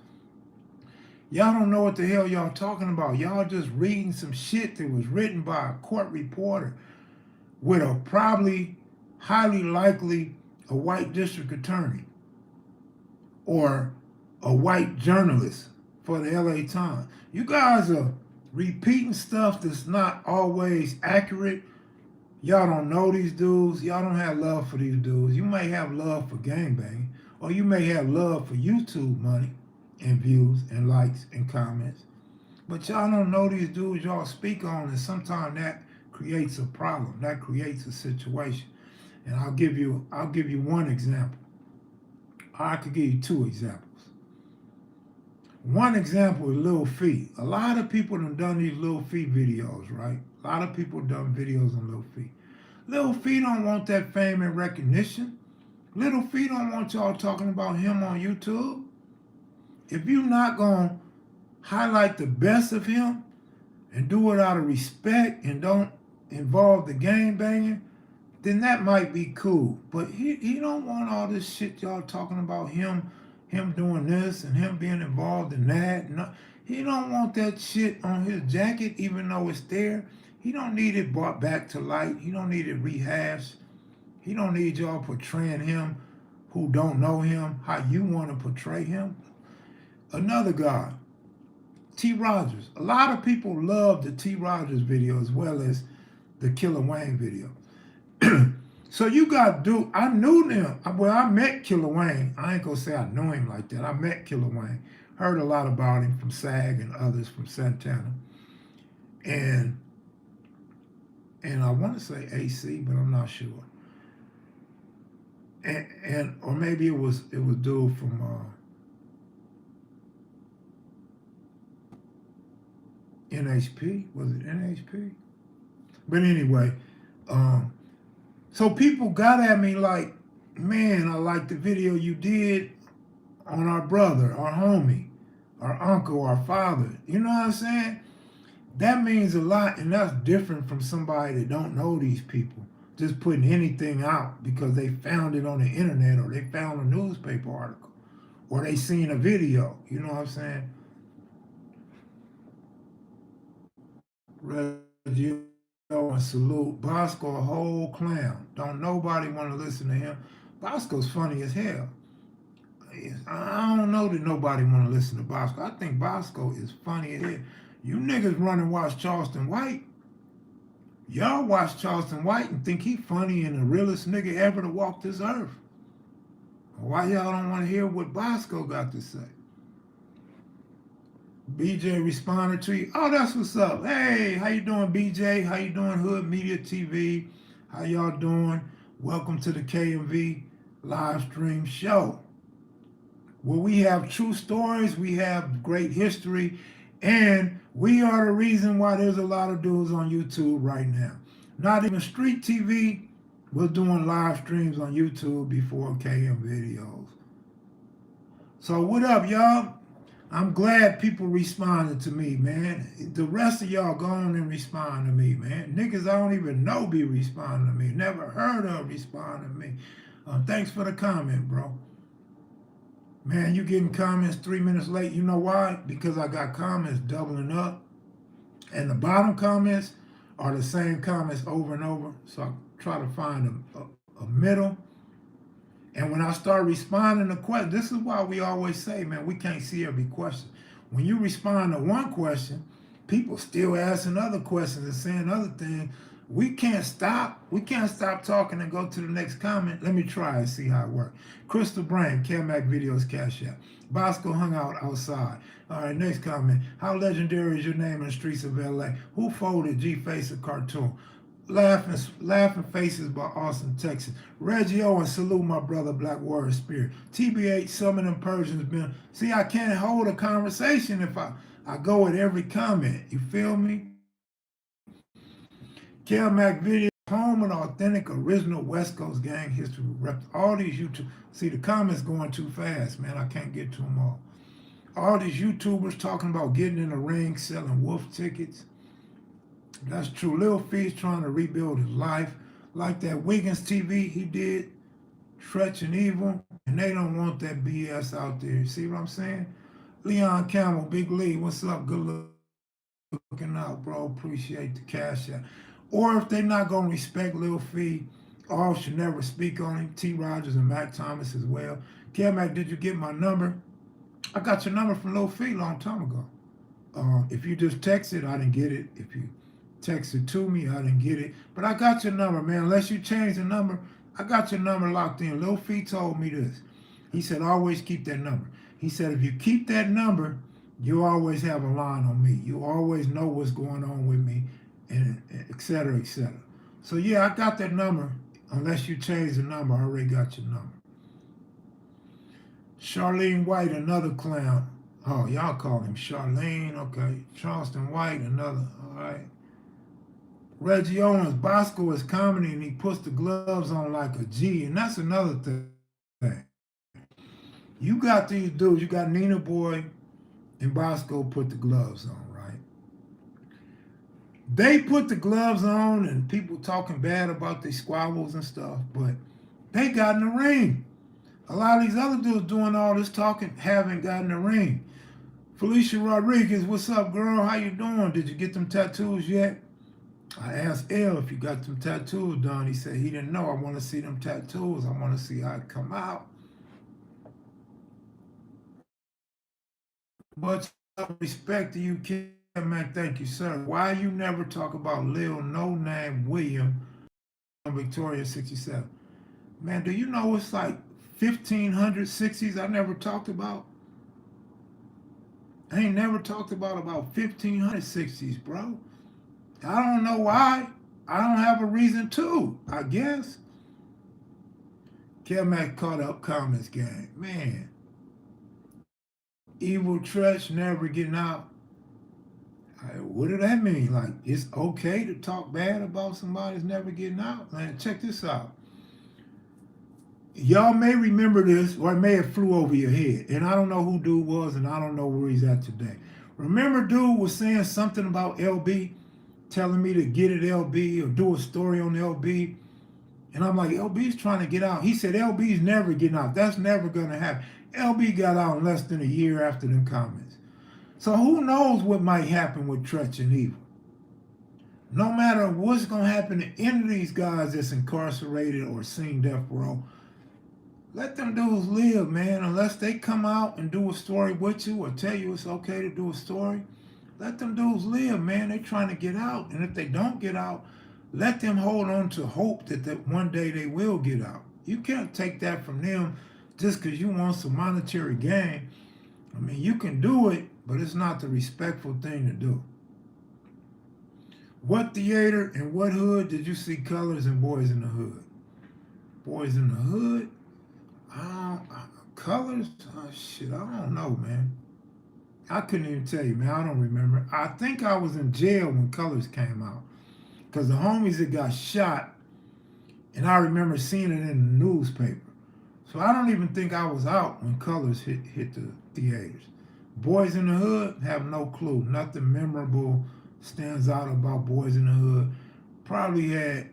Y'all don't know what the hell y'all talking about. Y'all just reading some shit that was written by a court reporter with a probably highly likely a white district attorney or a white journalist for the LA Times. You guys are repeating stuff that's not always accurate. Y'all don't know these dudes. Y'all don't have love for these dudes. You may have love for gangbanging, or you may have love for YouTube money and views and likes and comments. But y'all don't know these dudes y'all speak on, and sometimes that creates a problem. That creates a situation. And I'll give you one example. I could give you two examples. One example is Lil Fee. A lot of people have done these Lil Fee videos, right? A lot of people done videos on Lil Fee. Lil Fee don't want that fame and recognition. Lil Fee don't want y'all talking about him on YouTube. If you're not going to highlight the best of him and do it out of respect and don't involve the gang banging, then that might be cool. But he don't want all this shit y'all talking about him doing this and him being involved in that. No, he don't want that shit on his jacket, even though it's there. He don't need it brought back to light. He don't need it rehashed. He don't need y'all portraying him who don't know him how you want to portray him. Another guy, T. Rogers. A lot of people love the T. Rogers video as well as the Killer Wayne video. So you got dude, I knew them. Well, I met Killer Wayne. I ain't gonna say I know him like that. I met Killer Wayne. Heard a lot about him from SAG and others from Santana. And I want to say AC, but I'm not sure. And or maybe it was dude from NHP. Was it NHP? But anyway, so people got at me like, man, I like the video you did on our brother, our homie, our uncle, our father. You know what I'm saying? That means a lot, and that's different from somebody that don't know these people, just putting anything out because they found it on the internet or they found a newspaper article or they seen a video. You know what I'm saying? Reggie and salute. Bosco a whole clown. Don't nobody want to listen to him. Bosco's funny as hell. I don't know that nobody want to listen to Bosco. I think Bosco is funny as hell. You niggas run and watch Charleston White. Y'all watch Charleston White and think he funny and the realest nigga ever to walk this earth. Why y'all don't want to hear what Bosco got to say? BJ responded to you. Oh, that's what's up. Hey, how you doing, BJ? How you doing, Hood Media TV? How y'all doing? Welcome to the KMV live stream show, where we have true stories, we have great history, and we are the reason why there's a lot of dudes on YouTube right now. Not even street TV, we're doing live streams on YouTube before KM videos. So what up, y'all? I'm glad people responded to me, man. The rest of y'all go on and respond to me, man. Niggas I don't even know be responding to me. Never heard of responding to me. Thanks for the comment, bro. Man, you getting comments 3 minutes late. You know why? Because I got comments doubling up. And the bottom comments are the same comments over and over. So I try to find a middle. And when I start responding to questions, this is why we always say, man, we can't see every question. When you respond to one question, people still asking other questions and saying other things. We can't stop. We can't stop talking and go to the next comment. Let me try and see how it works. Crystal Brain, kevmacvideos, Cash App. Bosco hung out outside. All right, next comment. How legendary is your name in the streets of LA? Who folded G-Face a cartoon? Laughing Faces by Austin, Texas. Reggie Owens, salute my brother, Black Warrior Spirit. TBH, some of them Persians been. See, I can't hold a conversation if I go at every comment. You feel me? kevmacvideos, home and authentic original West Coast gang history. Rep all these YouTube. See, the comments going too fast, man. I can't get to them all. All these YouTubers talking about getting in the ring, selling wolf tickets. That's true. Lil Fee's trying to rebuild his life. Like that Wiggins TV he did, Stretch and Evil, and they don't want that BS out there. See what I'm saying? Leon Campbell, Big Lee, what's up? Good looking out, bro. Appreciate the cash out. Or if they're not going to respect Lil Fee, all should never speak on him. T. Rogers and Mac Thomas as well. Mac, did you get my number? I got your number from Lil Fee a long time ago. If you just text it, I didn't get it. If you text it to me, I didn't get it. But I got your number, man. Unless you change the number, I got your number locked in. Lil Fee told me this. He said, always keep that number. He said, if you keep that number, you always have a line on me. You always know what's going on with me, and et cetera, et cetera. So, yeah, I got that number. Unless you change the number, I already got your number. Charlene White, another clown. Oh, y'all call him Charlene. Okay. Charleston White, another. All right. Reggie Owens, Bosco is comedy and he puts the gloves on like a G. And that's another thing. You got these dudes. You got Nina Boy and Bosco put the gloves on, right? They put the gloves on and people talking bad about their squabbles and stuff, but they got in the ring. A lot of these other dudes doing all this talking haven't gotten in the ring. Felicia Rodriguez, what's up, girl? How you doing? Did you get them tattoos yet? I asked L if you got them tattoos done. He said he didn't know. I want to see them tattoos. I want to see how it come out. Much respect to you, Kim, man. Thank you, sir. Why you never talk about Lil No Name William on Victoria 67? Man, do you know it's like 1,560s I never talked about? I ain't never talked about 1,560s, bro. I don't know why. I don't have a reason to, I guess. Mac caught up comments gang. Man. Evil Tresh never getting out. What do that mean? Like, it's okay to talk bad about somebody that's never getting out? Man, check this out. Y'all may remember this, or it may have flew over your head. And I don't know who dude was, and I don't know where he's at today. Remember dude was saying something about LB, telling me to get at LB or do a story on LB. And I'm like, LB's trying to get out. He said, LB's never getting out. That's never going to happen. LB got out less than a year after them comments. So who knows what might happen with Tretch and Evil. No matter what's going to happen to any of these guys that's incarcerated or seen death row, let them dudes live, man. Unless they come out and do a story with you or tell you it's okay to do a story, let them dudes live, man. They're trying to get out. And if they don't get out, let them hold on to hope that one day they will get out. You can't take that from them just because you want some monetary gain. I mean, you can do it, but it's not the respectful thing to do. What theater and what hood did you see Colors and Boys in the Hood? Boys in the Hood? Colors? Oh, shit, I don't know, man. I couldn't even tell you, man. I don't remember. I think I was in jail when Colors came out because the homies that got shot, and I remember seeing it in the newspaper. So I don't even think I was out when Colors hit the theaters. Boys in the Hood, have no clue. Nothing memorable stands out about Boys in the Hood. Probably had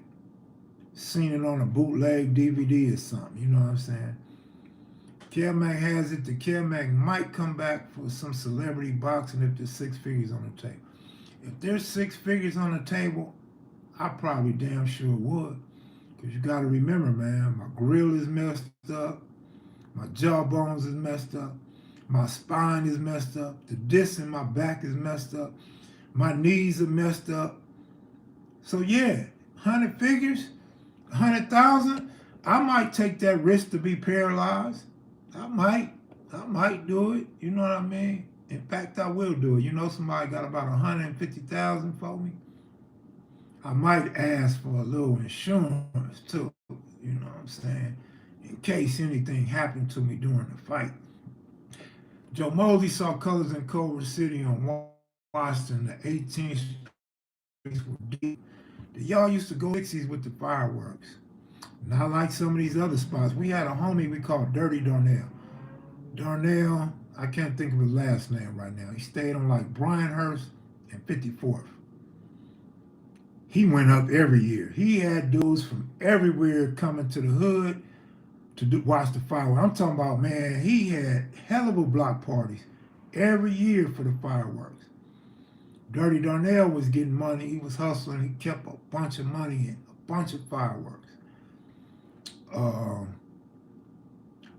seen it on a bootleg DVD or something, you know what I'm saying? KevMac has it that KevMac might come back for some celebrity boxing if there's 6 figures on the table. If there's 6 figures on the table, I probably damn sure would. Because you got to remember, man, my grill is messed up. My jawbones is messed up. My spine is messed up. The disc in my back is messed up. My knees are messed up. So yeah, 100 figures, 100,000, I might take that risk to be paralyzed. I might do it. You know what I mean? In fact, I will do it. You know, somebody got about 150,000 for me. I might ask for a little insurance too. You know what I'm saying? In case anything happened to me during the fight. Joe Mosley saw Colors in Culver City on Washington. The 18th streets were deep. Y'all used to go 60s with the fireworks. Not like some of these other spots. We had a homie we called Dirty Darnell. Darnell, I can't think of his last name right now. He stayed on like Bryanhurst and 54th. He went up every year. He had dudes from everywhere coming to the hood to watch the fireworks. I'm talking about, man, he had hell of a block parties every year for the fireworks. Dirty Darnell was getting money. He was hustling. He kept a bunch of money and a bunch of fireworks.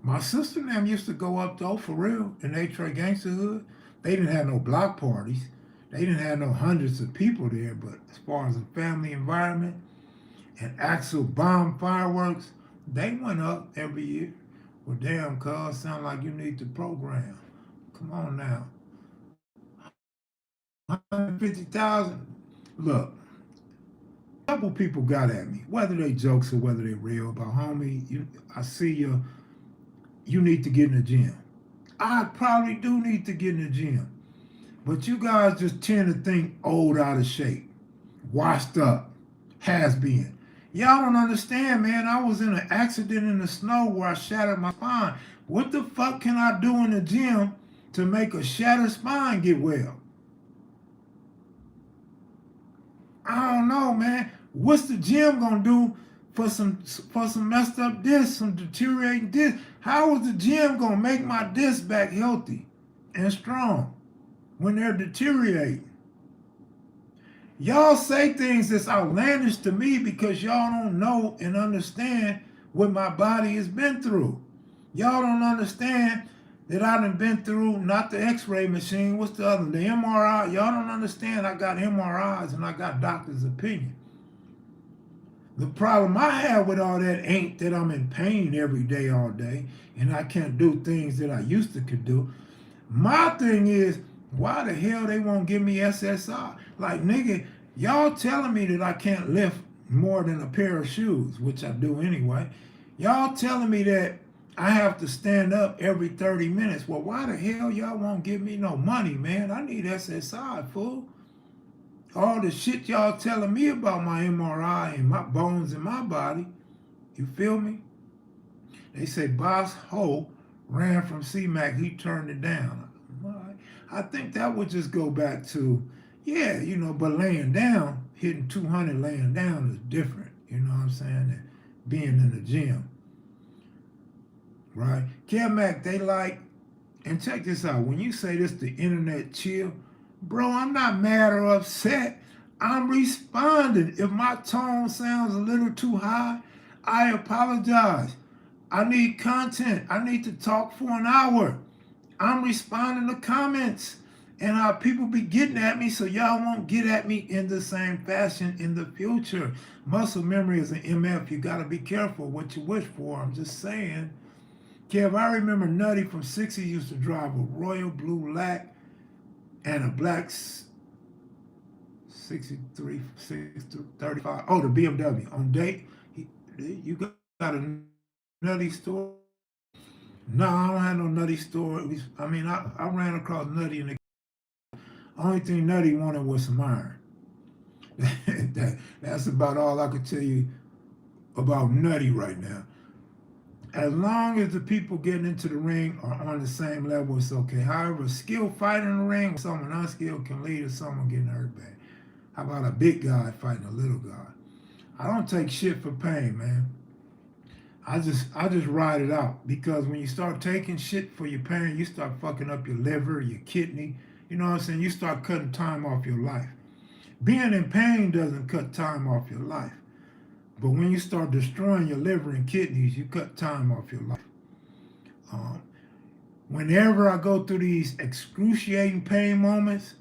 My sister and them used to go up though, for real, in A-Tray Gangster Hood. They didn't have no block parties. They didn't have no hundreds of people there, but as far as a family environment and actual bomb fireworks, they went up every year. Well, damn, cuz, sound like you need the program. Come on now. 150,000. Look, a couple people got at me, whether they jokes or whether they real, about homie, I see you need to get in the gym. I probably do need to get in the gym. But you guys just tend to think old, out of shape, washed up, has been. Y'all don't understand, man. I was in an accident in the snow where I shattered my spine. What the fuck can I do in the gym to make a shattered spine get well? I don't know, man. What's the gym gonna do for some messed up discs, some deteriorating discs? How is the gym gonna make my discs back healthy and strong when they're deteriorating? Y'all say things that's outlandish to me because y'all don't know and understand what my body has been through. Y'all don't understand that I done been through, not the x-ray machine, what's the other, the MRI. Y'all don't understand I got MRIs and I got doctor's opinion. The problem I have with all that ain't that I'm in pain every day, all day, and I can't do things that I used to could do. My thing is, why the hell they won't give me SSI? Like, nigga, y'all telling me that I can't lift more than a pair of shoes, which I do anyway. Y'all telling me that I have to stand up every 30 minutes. Well, why the hell y'all won't give me no money, man? I need SSI, fool. All the shit y'all telling me about my MRI and my bones in my body, you feel me? They say Boss Ho ran from C-Mac, he turned it down. I think that would just go back to, yeah, you know, but laying down, hitting 200 laying down is different, you know what I'm saying, than being in the gym. right? Kev they like, and check this out. When you say this, the internet chill, bro, I'm not mad or upset. I'm responding. If my tone sounds a little too high, I apologize. I need content. I need to talk for an hour. I'm responding to comments and how people be getting at me, so y'all won't get at me in the same fashion in the future. Muscle memory is an MF. You got to be careful what you wish for. I'm just saying. Kev, I remember Nutty from 60 used to drive a royal blue lac and a black 63, 35. Oh, the BMW. On date, you got a Nutty store? No, I don't have no Nutty store. I ran across Nutty, and the only thing Nutty wanted was some iron. That's about all I could tell you about Nutty right now. As long as the people getting into the ring are on the same level, it's okay. However, a skilled fight in the ring, someone unskilled can lead to someone getting hurt bad. How about a big guy fighting a little guy? I don't take shit for pain, man. I just ride it out, because when you start taking shit for your pain, you start fucking up your liver, your kidney. You know what I'm saying? You start cutting time off your life. Being in pain doesn't cut time off your life. But when you start destroying your liver and kidneys, you cut time off your life. Um, Whenever I go through these excruciating pain moments,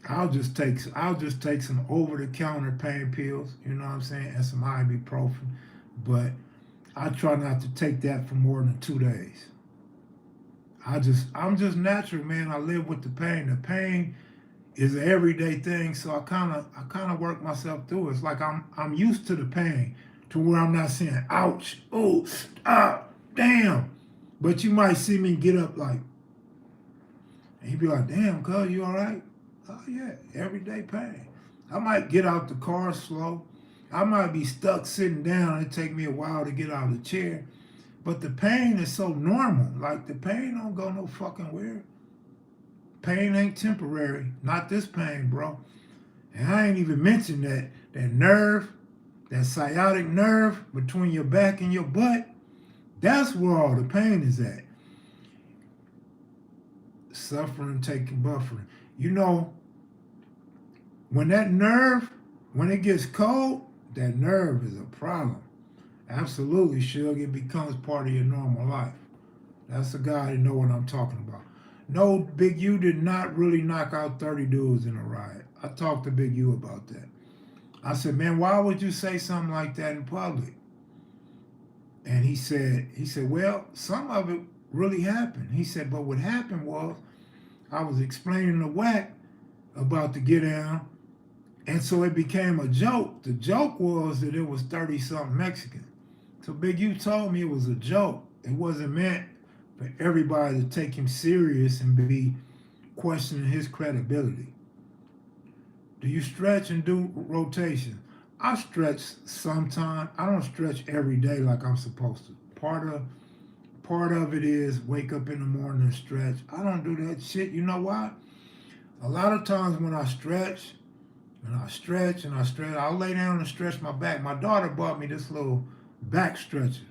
I'll just take some over-the-counter pain pills, you know what I'm saying, and some ibuprofen. But I try not to take that for more than 2 days. I'm just natural, man. I live with the pain. The pain is an everyday thing, so I kind of work myself through it. It's like I'm used to the pain, to where I'm not saying ouch, oh, ah, damn. But you might see me get up like, and you be like, damn, cuz, you all right? Oh yeah, everyday pain. I might get out the car slow. I might be stuck sitting down. It take me a while to get out of the chair. But the pain is so normal. Like, the pain don't go no fucking where. Pain ain't temporary. Not this pain, bro. And I ain't even mentioned that nerve, that sciatic nerve between your back and your butt. That's where all the pain is at. Suffering, taking, buffering. You know, when it gets cold, that nerve is a problem. Absolutely, Suge. It becomes part of your normal life. That's the guy that know what I'm talking about. No, Big U did not really knock out 30 dudes in a riot. I talked to Big U about that. I said, man, why would you say something like that in public? And he said, well, some of it really happened. He said, but what happened was, I was explaining to Wack about the get down, and so it became a joke. The joke was that it was 30-something Mexicans. So Big U told me it was a joke. It wasn't meant for everybody to take him serious and be questioning his credibility. Do you stretch and do rotation? I stretch sometimes. I don't stretch every day like I'm supposed to. Part of it is wake up in the morning and stretch. I don't do that shit. You know why? A lot of times when I stretch, I'll lay down and stretch my back. My daughter bought me this little back stretcher.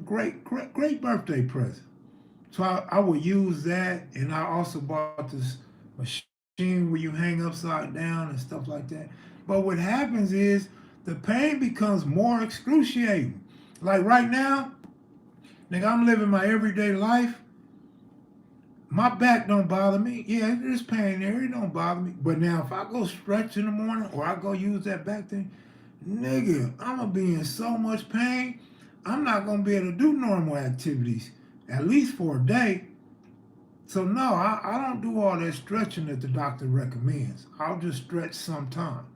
Great birthday present. So I would use that, and I also bought this machine where you hang upside down and stuff like that. But what happens is the pain becomes more excruciating. Like right now, nigga, I'm living my everyday life. My back don't bother me. Yeah, there's pain there. It don't bother me. But now if I go stretch in the morning or I go use that back thing, nigga, I'm going to be in so much pain, I'm not going to be able to do normal activities, at least for a day. So no, I don't do all that stretching that the doctor recommends. I'll just stretch sometime.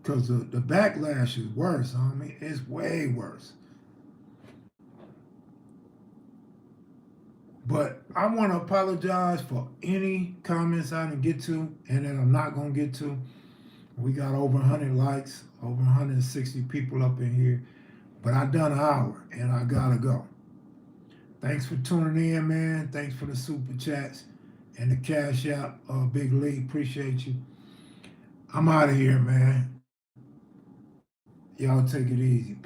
Because the backlash is worse, homie. It's way worse. But I want to apologize for any comments I didn't get to and that I'm not going to get to. We got over 100 likes, over 160 people up in here. But I done an hour and I got to go. Thanks for tuning in, man. Thanks for the super chats and the cash out, Big Lee. Appreciate you. I'm out of here, man. Y'all take it easy.